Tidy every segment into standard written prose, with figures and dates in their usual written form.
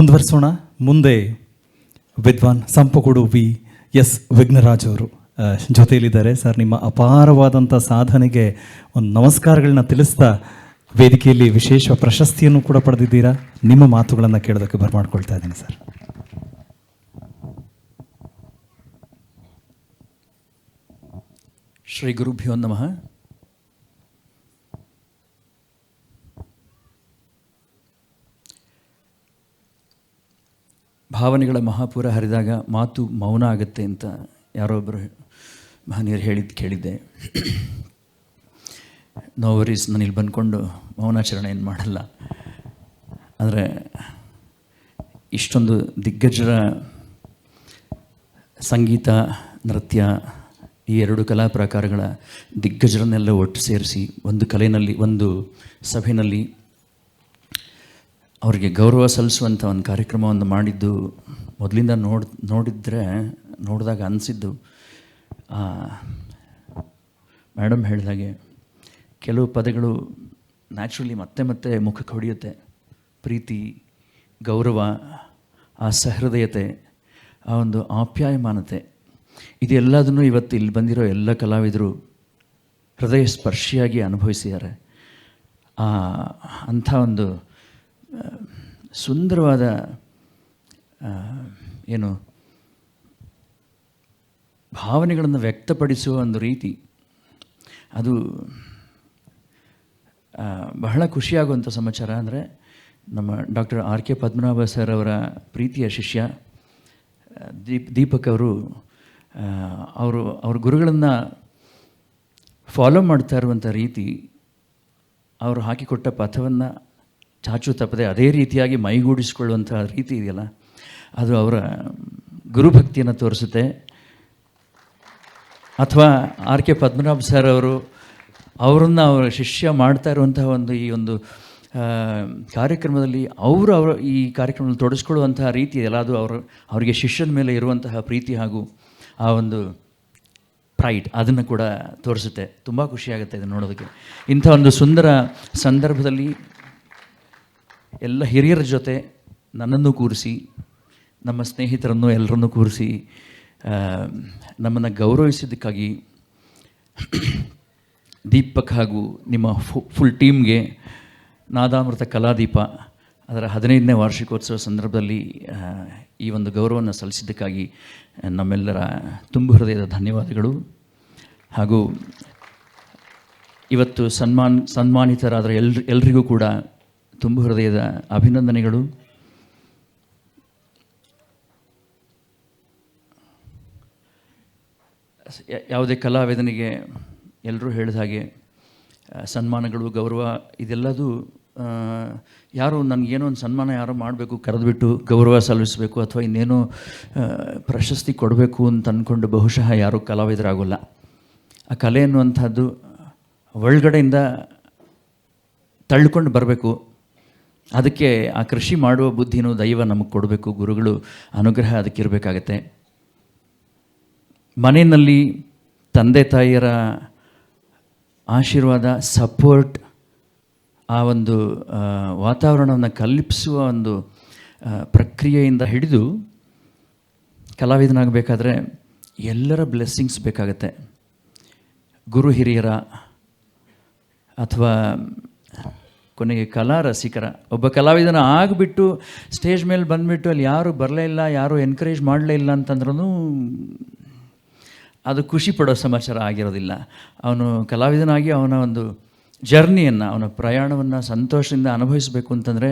ಮುಂದುವರಿಸೋಣ. ಮುಂದೆ ವಿದ್ವಾನ್ ಸಂಪಗೋಡು ವಿ.ಎಸ್. ವಿಘ್ನರಾಜ್ ಅವರು ಜೊತೆಯಲ್ಲಿದ್ದಾರೆ. ಸರ್, ನಿಮ್ಮ ಅಪಾರವಾದಂಥ ಸಾಧನೆಗೆ ಒಂದು ನಮಸ್ಕಾರಗಳನ್ನ ತಿಳಿಸ್ತಾ ವೇದಿಕೆಯಲ್ಲಿ ವಿಶೇಷ ಪ್ರಶಸ್ತಿಯನ್ನು ಕೂಡ ಪಡೆದಿದ್ದೀರಾ. ನಿಮ್ಮ ಮಾತುಗಳನ್ನು ಕೇಳೋದಕ್ಕೆ ಬರಮಾಡ್ಕೊಳ್ತಾ ಇದ್ದೀನಿ ಸರ್. ಶ್ರೀ ಗುರುಭ್ಯೋ ನಮಃ. ಭಾವನೆಗಳ ಮಹಾಪೂರ ಹರಿದಾಗ ಮಾತು ಮೌನ ಆಗುತ್ತೆ ಅಂತ ಯಾರೊಬ್ಬರು ಮಹನೀಯರು ಕೇಳಿದ್ದೆ. ನೋ ವರೀಸ್, ನಾನು ಇಲ್ಲಿ ಬಂದ್ಕೊಂಡು ಮೌನಾಚರಣೆ ಏನು ಮಾಡಲ್ಲ. ಅಂದರೆ ಇಷ್ಟೊಂದು ದಿಗ್ಗಜರ ಸಂಗೀತ, ನೃತ್ಯ, ಈ ಎರಡು ಕಲಾ ಪ್ರಕಾರಗಳ ದಿಗ್ಗಜರನ್ನೆಲ್ಲ ಒಟ್ಟು ಸೇರಿಸಿ ಒಂದು ಕಲೆಯಲ್ಲಿ, ಒಂದು ಸಭೆಯಲ್ಲಿ ಅವರಿಗೆ ಗೌರವ ಸಲ್ಲಿಸುವಂಥ ಒಂದು ಕಾರ್ಯಕ್ರಮವನ್ನು ಮಾಡಿದ್ದು ಮೊದಲಿಂದ ನೋಡಿದಾಗ ಅನಿಸಿದ್ದು, ಮೇಡಮ್ ಹೇಳಿದಾಗೆ ಕೆಲವು ಪದಗಳು ನ್ಯಾಚುರಲಿ ಮತ್ತೆ ಮತ್ತೆ ಮುಖಕ್ಕೆ ಹೊಡೆಯುತ್ತೆ. ಪ್ರೀತಿ, ಗೌರವ, ಆ ಸಹೃದಯತೆ, ಆ ಒಂದು ಆಪ್ಯಾಯಮಾನತೆ, ಇದೆಲ್ಲದನ್ನು ಇವತ್ತು ಇಲ್ಲಿ ಬಂದಿರೋ ಎಲ್ಲ ಕಲಾವಿದರು ಹೃದಯ ಸ್ಪರ್ಶಿಯಾಗಿ ಅನುಭವಿಸಿದ್ದಾರೆ. ಅಂಥ ಒಂದು ಸುಂದರವಾದ ಏನು ಭಾವನೆಗಳನ್ನು ವ್ಯಕ್ತಪಡಿಸುವ ಒಂದು ರೀತಿ, ಅದು ಬಹಳ ಖುಷಿಯಾಗುವಂಥ ಸಮಾಚಾರ. ಅಂದರೆ ನಮ್ಮ ಡಾಕ್ಟರ್ ಆರ್.ಕೆ. ಪದ್ಮನಾಭ ಸರ್ ಅವರ ಪ್ರೀತಿಯ ಶಿಷ್ಯ ದೀಪಕ್ ಅವರು ಅವ್ರ ಗುರುಗಳನ್ನು ಫಾಲೋ ಮಾಡ್ತಾ ಇರುವಂಥ ರೀತಿ, ಅವರು ಹಾಕಿಕೊಟ್ಟ ಪಥವನ್ನು ಚಾಚು ತಪ್ಪದೆ ಅದೇ ರೀತಿಯಾಗಿ ಮೈಗೂಡಿಸಿಕೊಳ್ಳುವಂಥ ರೀತಿ ಇದೆಯಲ್ಲ, ಅದು ಅವರ ಗುರುಭಕ್ತಿಯನ್ನು ತೋರಿಸುತ್ತೆ. ಅಥವಾ ಆರ್.ಕೆ. ಪದ್ಮನಾಭ ಸರ್ ಅವರನ್ನು ಅವರ ಶಿಷ್ಯ ಮಾಡ್ತಾ ಇರುವಂತಹ ಈ ಒಂದು ಕಾರ್ಯಕ್ರಮದಲ್ಲಿ ಅವರು ಈ ಕಾರ್ಯಕ್ರಮದಲ್ಲಿ ತೊಡಗಿಸ್ಕೊಳ್ಳುವಂತಹ ರೀತಿ ಇದೆಯಲ್ಲ, ಅದು ಅವರಿಗೆ ಶಿಷ್ಯನ ಮೇಲೆ ಇರುವಂತಹ ಪ್ರೀತಿ ಹಾಗೂ ಆ ಒಂದು ಪ್ರೈಡ್, ಅದನ್ನು ಕೂಡ ತೋರಿಸುತ್ತೆ. ತುಂಬ ಖುಷಿಯಾಗುತ್ತೆ ಇದನ್ನು ನೋಡೋದಕ್ಕೆ. ಇಂಥ ಒಂದು ಸುಂದರ ಸಂದರ್ಭದಲ್ಲಿ ಎಲ್ಲ ಹಿರಿಯರ ಜೊತೆ ನನ್ನನ್ನು ಕೂರಿಸಿ, ನಮ್ಮ ಸ್ನೇಹಿತರನ್ನು ಎಲ್ಲರನ್ನೂ ಕೂರಿಸಿ ನಮ್ಮನ್ನು ಗೌರವಿಸಿದ್ದಕ್ಕಾಗಿ ದೀಪಕ್ ಹಾಗೂ ನಿಮ್ಮ ಫುಲ್ ಟೀಮ್ಗೆ ನಾದಾಮೃತ ಕಲಾದೀಪ ಅದರ 15ನೇ ವಾರ್ಷಿಕೋತ್ಸವ ಸಂದರ್ಭದಲ್ಲಿ ಈ ಒಂದು ಗೌರವವನ್ನು ಸಲ್ಲಿಸಿದ್ದಕ್ಕಾಗಿ ನಮ್ಮೆಲ್ಲರ ತುಂಬು ಹೃದಯದ ಧನ್ಯವಾದಗಳು. ಹಾಗೂ ಇವತ್ತು ಸನ್ಮಾನಿತರಾದ ಎಲ್ರಿಗೂ ಕೂಡ ತುಂಬು ಹೃದಯದ ಅಭಿನಂದನೆಗಳು. ಯಾವುದೇ ಕಲಾವಿದನಿಗೆ ಎಲ್ಲರೂ ಹೇಳಿದ ಹಾಗೆ ಸನ್ಮಾನಗಳು, ಗೌರವ, ಇದೆಲ್ಲದು ಯಾರು ನನಗೇನೋ ಒಂದು ಸನ್ಮಾನ ಯಾರೋ ಮಾಡಬೇಕು, ಕರೆದುಬಿಟ್ಟು ಗೌರವ ಸಲ್ಲಿಸಬೇಕು ಅಥವಾ ಇನ್ನೇನೋ ಪ್ರಶಸ್ತಿ ಕೊಡಬೇಕು ಅಂತ ಅಂದ್ಕೊಂಡು ಬಹುಶಃ ಯಾರೂ ಕಲಾವಿದರಾಗೋಲ್ಲ. ಆ ಕಲೆ ಅನ್ನುವಂಥದ್ದು ಒಳಗಡೆಯಿಂದ ತಳ್ಕೊಂಡು ಬರಬೇಕು. ಅದಕ್ಕೆ ಆ ಕೃಷಿ ಮಾಡುವ ಬುದ್ಧಿನೂ ದೈವ ನಮಗೆ ಕೊಡಬೇಕು, ಗುರುಗಳು ಅನುಗ್ರಹ ಅದಕ್ಕಿರಬೇಕಾಗತ್ತೆ. ಮನೆಯಲ್ಲಿ ತಂದೆ ತಾಯಿಯರ ಆಶೀರ್ವಾದ, ಸಪೋರ್ಟ್, ಆ ಒಂದು ವಾತಾವರಣವನ್ನು ಕಲ್ಪಿಸುವ ಒಂದು ಪ್ರಕ್ರಿಯೆಯಿಂದ ಹಿಡಿದು ಕಲಾವಿದನಾಗಬೇಕಾದ್ರೆ ಎಲ್ಲರ ಬ್ಲೆಸ್ಸಿಂಗ್ಸ್ ಬೇಕಾಗತ್ತೆ. ಗುರು ಹಿರಿಯರ ಅಥವಾ ಕೊನೆಗೆ ಕಲಾ ರಸಿಕರ. ಒಬ್ಬ ಕಲಾವಿದನ ಆಗಿಬಿಟ್ಟು ಸ್ಟೇಜ್ ಮೇಲೆ ಬಂದುಬಿಟ್ಟು ಅಲ್ಲಿ ಯಾರು ಬರಲೇ ಇಲ್ಲ, ಯಾರು ಎನ್ಕರೇಜ್ ಮಾಡಲೇ ಇಲ್ಲ ಅಂತಂದ್ರೂ ಅದು ಖುಷಿ ಪಡೋ ಸಮಾಚಾರ ಆಗಿರೋದಿಲ್ಲ. ಅವನು ಕಲಾವಿದನಾಗಿ ಅವನ ಒಂದು ಜರ್ನಿಯನ್ನು, ಅವನ ಪ್ರಯಾಣವನ್ನು ಸಂತೋಷದಿಂದ ಅನುಭವಿಸಬೇಕು ಅಂತಂದರೆ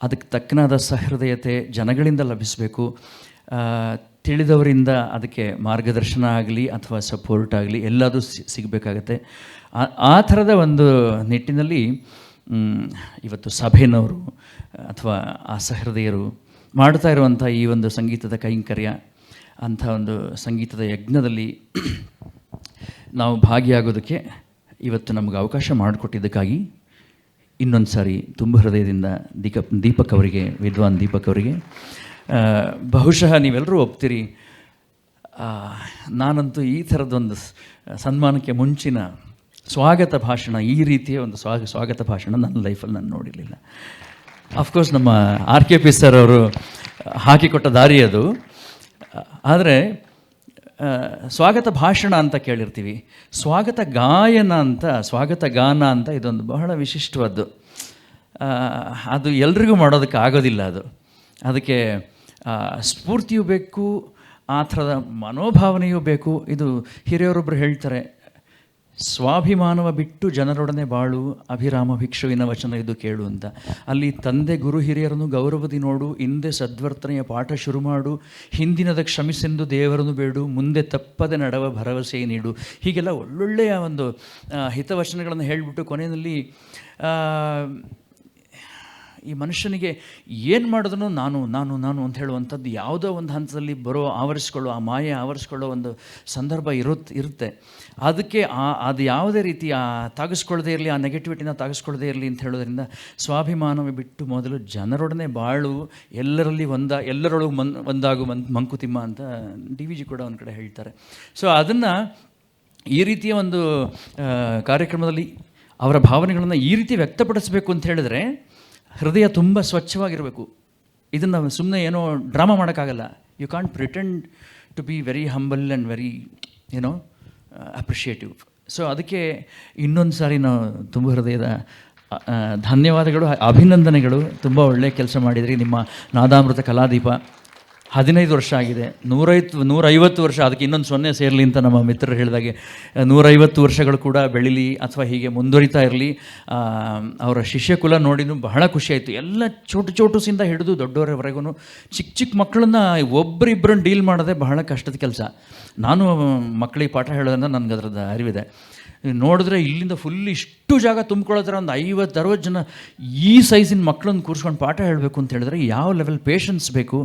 ಅದಕ್ಕೆ ತಕ್ಕನಾದ ಸಹೃದಯತೆ ಜನಗಳಿಂದ ಲಭಿಸಬೇಕು. ತಿಳಿದವರಿಂದ ಅದಕ್ಕೆ ಮಾರ್ಗದರ್ಶನ ಆಗಲಿ ಅಥವಾ ಸಪೋರ್ಟ್ ಆಗಲಿ ಎಲ್ಲದೂ ಸಿಗಬೇಕಾಗತ್ತೆ. ಆ ಥರದ ಒಂದು ನಿಟ್ಟಿನಲ್ಲಿ ಇವತ್ತು ಸಭೆನವರು ಅಥವಾ ಆ ಸಹೃದಯರು ಮಾಡ್ತಾ ಇರುವಂಥ ಈ ಒಂದು ಸಂಗೀತದ ಕೈಂಕರ್ಯ, ಅಂಥ ಒಂದು ಸಂಗೀತದ ಯಜ್ಞದಲ್ಲಿ ನಾವು ಭಾಗಿಯಾಗೋದಕ್ಕೆ ಇವತ್ತು ನಮಗೆ ಅವಕಾಶ ಮಾಡಿಕೊಟ್ಟಿದ್ದಕ್ಕಾಗಿ ಇನ್ನೊಂದು ಸಾರಿ ತುಂಬ ಹೃದಯದಿಂದ ದೀಪಕ್ ಅವರಿಗೆ, ವಿದ್ವಾನ್ ದೀಪಕ್ ಅವರಿಗೆ, ಬಹುಶಃ ನೀವೆಲ್ಲರೂ ಒಪ್ತೀರಿ, ನಾನಂತೂ ಈ ಥರದೊಂದು ಸನ್ಮಾನಕ್ಕೆ ಮುಂಚಿನ ಸ್ವಾಗತ ಭಾಷಣ, ಈ ರೀತಿಯ ಒಂದು ಸ್ವಾಗತ ಭಾಷಣ ನನ್ನ ಲೈಫಲ್ಲಿ ನಾನು ನೋಡಿರಲಿಲ್ಲ. ಅಫ್ಕೋರ್ಸ್ ನಮ್ಮ RKP ಸರ್ ಅವರು ಹಾಕಿಕೊಟ್ಟ ದಾರಿ ಅದು. ಆದರೆ ಸ್ವಾಗತ ಭಾಷಣ ಅಂತ ಕೇಳಿರ್ತೀವಿ, ಸ್ವಾಗತ ಗಾಯನ ಅಂತ, ಸ್ವಾಗತ ಗಾನ ಅಂತ ಇದೊಂದು ಬಹಳ ವಿಶಿಷ್ಟವಾದ್ದು. ಅದು ಎಲ್ರಿಗೂ ಮಾಡೋದಕ್ಕೆ ಆಗೋದಿಲ್ಲ. ಅದಕ್ಕೆ ಸ್ಫೂರ್ತಿಯೂ ಬೇಕು, ಆ ಥರದ ಮನೋಭಾವನೆಯೂ ಬೇಕು. ಇದು ಹಿರಿಯರೊಬ್ಬರು ಹೇಳ್ತಾರೆ, ಸ್ವಾಭಿಮಾನವ ಬಿಟ್ಟು ಜನರೊಡನೆ ಬಾಳು, ಅಭಿರಾಮ ಭಿಕ್ಷುವಿನ ವಚನ ಇದು ಕೇಳು ಅಂತ. ಅಲ್ಲಿ ತಂದೆ ಗುರು ಹಿರಿಯರನ್ನು ಗೌರವದಿ ನೋಡು, ಹಿಂದೆ ಸದ್ವರ್ತನೆಯ ಪಾಠ ಶುರು ಮಾಡು, ಹಿಂದಿನದ ಕ್ಷಮಿಸೆಂದು ದೇವರನ್ನು ಬೇಡು, ಮುಂದೆ ತಪ್ಪದೆ ನಡವ ಭರವಸೆ ನೀಡು. ಹೀಗೆಲ್ಲ ಒಳ್ಳೊಳ್ಳೆಯ ಒಂದು ಹಿತವಚನಗಳನ್ನು ಹೇಳಿಬಿಟ್ಟು ಕೊನೆಯಲ್ಲಿ ಈ ಮನುಷ್ಯನಿಗೆ ಏನು ಮಾಡಿದ್ರೂ ನಾನು ನಾನು ನಾನು ಅಂತ ಹೇಳುವಂಥದ್ದು ಯಾವುದೋ ಒಂದು ಹಂತದಲ್ಲಿ ಆವರಿಸ್ಕೊಳ್ಳೋ, ಆ ಮಾಯೆ ಆವರಿಸ್ಕೊಳ್ಳೋ ಒಂದು ಸಂದರ್ಭ ಇರುತ್ತೆ. ಅದಕ್ಕೆ ಅದು ಯಾವುದೇ ರೀತಿ ತಾಗಿಸ್ಕೊಳ್ಳದೇ ಇರಲಿ, ಆ ನೆಗೆಟಿವಿಟಿನ ತಾಗಿಸ್ಕೊಳ್ಳದೇ ಇರಲಿ ಅಂತ ಹೇಳೋದ್ರಿಂದ ಸ್ವಾಭಿಮಾನವೇ ಬಿಟ್ಟು ಮೊದಲು ಜನರೊಡನೆ ಬಾಳು, ಎಲ್ಲರಲ್ಲಿ ಎಲ್ಲರೊಳಗೂ ಒಂದಾಗು ಮಂಕುತಿಮ್ಮ ಅಂತ DVG ಕೂಡ ಒಂದು ಕಡೆ ಹೇಳ್ತಾರೆ. ಸೊ ಅದನ್ನು ಈ ರೀತಿಯ ಒಂದು ಕಾರ್ಯಕ್ರಮದಲ್ಲಿ ಅವರ ಭಾವನೆಗಳನ್ನು ಈ ರೀತಿ ವ್ಯಕ್ತಪಡಿಸಬೇಕು ಅಂತ ಹೇಳಿದ್ರೆ ಹೃದಯ ತುಂಬ ಸ್ವಚ್ಛವಾಗಿರಬೇಕು. ಇದನ್ನು ಸುಮ್ಮನೆ ಏನೋ ಡ್ರಾಮಾ ಮಾಡೋಕ್ಕಾಗಲ್ಲ. You can't pretend to be very humble and very appreciative. So ಅದಕ್ಕೆ ಇನ್ನೊಂದು ಸಾರಿ ನಾವು ತುಂಬ ಹೃದಯದ ಧನ್ಯವಾದಗಳು, ಅಭಿನಂದನೆಗಳು. ತುಂಬ ಒಳ್ಳೆಯ ಕೆಲಸ ಮಾಡಿದ್ರಿ. ನಿಮ್ಮ ನಾದಾಮೃತ ಕಲಾದೀಪ 15 ವರ್ಷ ಆಗಿದೆ, 150 ವರ್ಷ, ಅದಕ್ಕೆ ಇನ್ನೊಂದು 0 ಸೇರಲಿ ಅಂತ ನಮ್ಮ ಮಿತ್ರರು ಹೇಳಿದಾಗೆ 150 ವರ್ಷಗಳು ಕೂಡ ಬೆಳೀಲಿ ಅಥವಾ ಹೀಗೆ ಮುಂದುವರಿತಾ ಇರಲಿ. ಅವರ ಶಿಷ್ಯಕುಲ ನೋಡಿನೂ ಬಹಳ ಖುಷಿಯಾಯಿತು. ಎಲ್ಲ ಚೋಟುಸಿಂದ ಹಿಡಿದು ದೊಡ್ಡವರವರೆಗೂ ಚಿಕ್ಕ ಮಕ್ಕಳನ್ನ ಒಬ್ಬರಿಬ್ಬರನ್ನು ಡೀಲ್ ಮಾಡೋದೇ ಬಹಳ ಕಷ್ಟದ ಕೆಲಸ. ನಾನು ಮಕ್ಕಳಿಗೆ ಪಾಠ ಹೇಳೋದ್ರಿಂದ ನನಗೆ ಅದರದ್ದು ಅರಿವಿದೆ. ನೋಡಿದ್ರೆ ಇಲ್ಲಿಂದ ಫುಲ್ ಇಷ್ಟು ಜಾಗ ತುಂಬ್ಕೊಳ್ಳೋದ್ರೆ ಒಂದು 50-60 ಜನ ಈ ಸೈಜಿನ ಮಕ್ಕಳನ್ನು ಕೂರಿಸ್ಕೊಂಡು ಪಾಠ ಹೇಳಬೇಕು ಅಂತ ಹೇಳಿದ್ರೆ ಯಾವ ಲೆವೆಲ್ ಪೇಷನ್ಸ್ ಬೇಕು,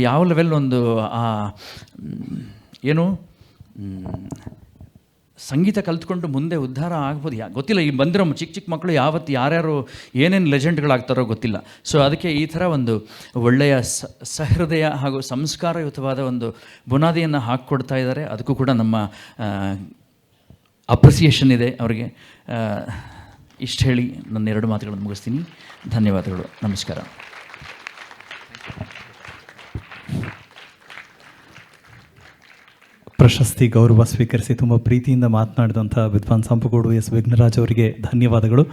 ಯಾವ ಲೆವೆಲ್ ಒಂದು ಏನು ಸಂಗೀತ ಕಲ್ತ್ಕೊಂಡು ಮುಂದೆ ಉದ್ಧಾರ ಆಗ್ಬೋದು ಗೊತ್ತಿಲ್ಲ. ಈ ಬಂದಿರೋ ಚಿಕ್ಕ ಮಕ್ಕಳು ಯಾರ್ಯಾರು ಏನೇನು ಲೆಜೆಂಡ್ಗಳಾಗ್ತಾರೋ ಗೊತ್ತಿಲ್ಲ. ಸೊ ಅದಕ್ಕೆ ಈ ಥರ ಒಂದು ಒಳ್ಳೆಯ ಸಹೃದಯ ಹಾಗೂ ಸಂಸ್ಕಾರಯುತವಾದ ಒಂದು ಬುನಾದಿಯನ್ನು ಹಾಕ್ಕೊಡ್ತಾ ಇದ್ದಾರೆ. ಅದಕ್ಕೂ ಕೂಡ ನಮ್ಮ ಅಪ್ರಿಸಿಯೇಷನ್ ಇದೆ ಅವರಿಗೆ. ಇಷ್ಟು ಹೇಳಿ ನನ್ನ 2 ಮಾತುಗಳನ್ನು ಮುಗಿಸ್ತೀನಿ. ಧನ್ಯವಾದಗಳು, ನಮಸ್ಕಾರ. ಪ್ರಶಸ್ತಿ ಗೌರವ ಸ್ವೀಕರಿಸಿ ತುಂಬ ಪ್ರೀತಿಯಿಂದ ಮಾತನಾಡಿದಂಥ ವಿದ್ವಾನ್ ಸಂಪಗೋಡು ಎಸ್ ವಿಘ್ನರಾಜ್ ಅವರಿಗೆ ಧನ್ಯವಾದಗಳು.